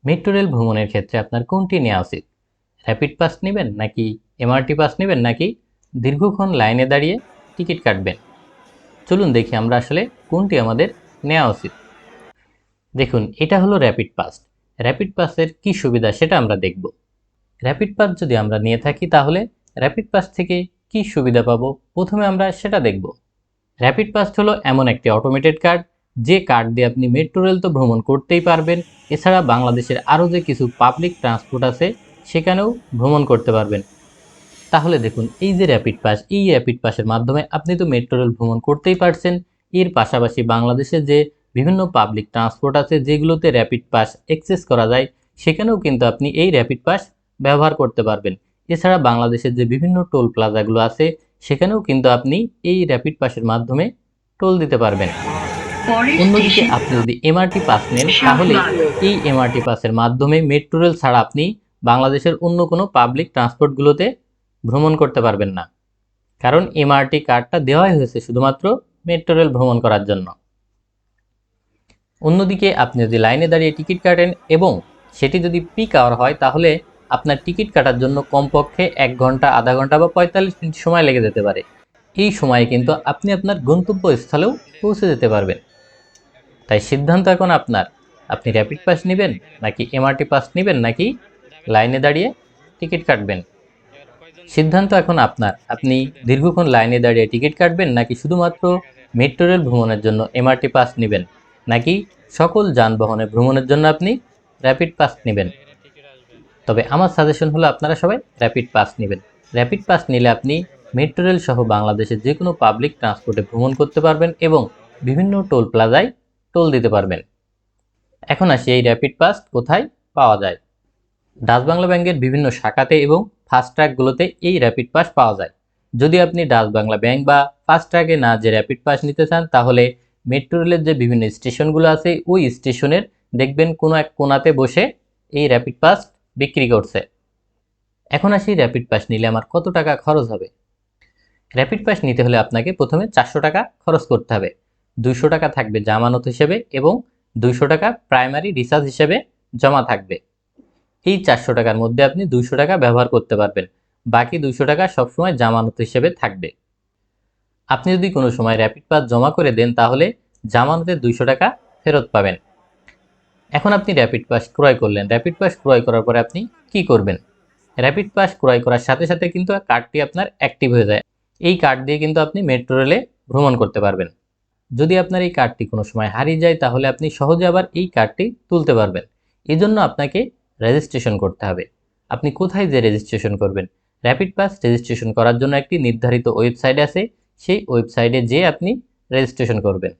Metro rail ভ্রমণের ক্ষেত্রে আপনার কোনটি নেওয়া উচিত? র্যাপিড পাস নেবেন নাকি এমআরটি পাস নেবেন নাকি দীর্ঘক্ষণ লাইনে দাঁড়িয়ে টিকিট কাটবেন? চলুন দেখি আমরা আসলে কোনটি আমাদের নেওয়া উচিত। দেখুন, এটা হলো র্যাপিড পাস। র্যাপিড পাসের কি সুবিধা সেটা আমরা দেখব। র্যাপিড পাস যদি আমরা নিয়ে থাকি তাহলে র্যাপিড পাস থেকে কি সুবিধা পাবো প্রথমে আমরা সেটা দেখব। র্যাপিড পাস হলো এমন একটি অটোমেটেড কার্ড, যে কার্ড দিয়ে আপনি মেট্রো রেল তো ভ্রমণ করতেই পারবেন, এছাড়া বাংলাদেশের আরও যে কিছু পাবলিক ট্রান্সপোর্ট আছে সেখানেও ভ্রমণ করতে পারবেন। তাহলে দেখুন, এই যে র্যাপিড পাস, এই র্যাপিড পাসের মাধ্যমে আপনি তো মেট্রো রেল ভ্রমণ করতেই পারছেন, এর পাশাপাশি বাংলাদেশে যে বিভিন্ন পাবলিক ট্রান্সপোর্ট আছে যেগুলোতে র্যাপিড পাস অ্যাক্সেস করা যায়, সেখানেও কিন্তু আপনি এই র্যাপিড পাস ব্যবহার করতে পারবেন। এছাড়া বাংলাদেশের যে বিভিন্ন টোল প্লাজাগুলো আছে সেখানেও কিন্তু আপনি এই র্যাপিড পাসের মাধ্যমে টোল দিতে পারবেন। অন্যদিকে আপনি যদি এমআরটি পাস নেন তাহলে এই এমআরটি পাসের মাধ্যমে মেট্রো রেল ছাড়া আপনি বাংলাদেশের অন্য কোনো পাবলিক ট্রান্সপোর্টগুলোতে ভ্রমণ করতে পারবেন না, কারণ এমআরটি কার্ডটা দেওয়াই হয়েছে শুধুমাত্র মেট্রো রেল ভ্রমণ করার জন্য। অন্যদিকে আপনি যদি লাইনে দাঁড়িয়ে টিকিট কাটেন এবং সেটি যদি পিক আওয়ার হয় তাহলে আপনার টিকিট কাটার জন্য কমপক্ষে 1 ঘন্টা, আধা ঘন্টা বা 45 মিনিট সময় লেগে যেতে পারে। এই সময়ে কিন্তু আপনি আপনার গন্তব্যস্থলেও পৌঁছে যেতে পারবেন। তাই সিদ্ধান্ত এখন আপনার, আপনি র্যাপিড পাস নেবেন নাকি এমআরটি পাস নেবেন নাকি লাইনে দাঁড়িয়ে টিকিট কাটবেন। সিদ্ধান্ত এখন আপনার, আপনি দীর্ঘক্ষণ লাইনে দাঁড়িয়ে টিকিট কাটবেন নাকি শুধুমাত্র মেট্রো রেল ভ্রমণের জন্য এমআরটি পাস নেবেন, নাকি সকল যানবাহনে ভ্রমণের জন্য আপনি র্যাপিড পাস নেবেন। তবে আমার সাজেশন হলো আপনারা সবাই র্যাপিড পাস নেবেন। র্যাপিড পাস নিলে আপনি মেট্রো রেল সহ বাংলাদেশের যে কোনো পাবলিক ট্রান্সপোর্টে ভ্রমণ করতে পারবেন এবং বিভিন্ন টোল প্লাজায় টোল দিতে পারবেন। এখন আসি এই র্যাপিড পাস কোথায় পাওয়া যায়। ডাচ বাংলা ব্যাংকের বিভিন্ন শাখাতে এবং ফাস্ট ট্র্যাকগুলোতে এই র্যাপিড পাস পাওয়া যায়। যদি আপনি ডাচ বাংলা ব্যাংক বা ফাস্ট ট্র্যাকে না যে র্যাপিড পাস নিতে চান তাহলে মেট্রো রেলের যে বিভিন্ন স্টেশনগুলো আছে ওই স্টেশনের দেখবেন কোনো এক কোণাতে বসে এই র্যাপিড পাস বিক্রি করছে। এখন আসি র্যাপিড পাস নিলে আমার কত টাকা খরচ হবে। র্যাপিড পাস নিতে হলে আপনাকে প্রথমে 400 টাকা খরচ করতে হবে। 200 টাকা থাকবে জামানত হিসেবে এবং 200 টাকা প্রাইমারি রিচার্জ হিসেবে জমা থাকবে। এই 400 টাকার মধ্যে আপনি 200 টাকা ব্যবহার করতে পারবেন, বাকি 200 টাকা সবসময় জামানত হিসেবে থাকবে। আপনি যদি কোনো সময় র্যাপিড পাস জমা করে দেন তাহলে জামানতের 200 টাকা ফেরত পাবেন। এখন আপনি র্যাপিড পাস ক্রয় করলেন। র্যাপিড পাস ক্রয় করার পরে আপনি কি করবেন? র্যাপিড পাস ক্রয় করার সাথে সাথে কিন্তু কার্ডটি আপনার অ্যাক্টিভ হয়ে যায়। এই কার্ড দিয়ে কিন্তু আপনি মেট্রো রেলে ভ্রমণ করতে পারবেন। যদি আপনার এই কার্ডটি কোনো সময় হারিয়ে যায় তাহলে আপনি সহজে আবার এই কার্ডটি তুলতে পারবেন। এজন্য আপনাকে রেজিস্ট্রেশন করতে হবে। আপনি কোথায় যে রেজিস্ট্রেশন করবেন? র্যাপিড পাস রেজিস্ট্রেশন করার জন্য একটি নির্ধারিত ওয়েবসাইট আছে, সেই ওয়েবসাইটে যেয়ে আপনি রেজিস্ট্রেশন করবেন।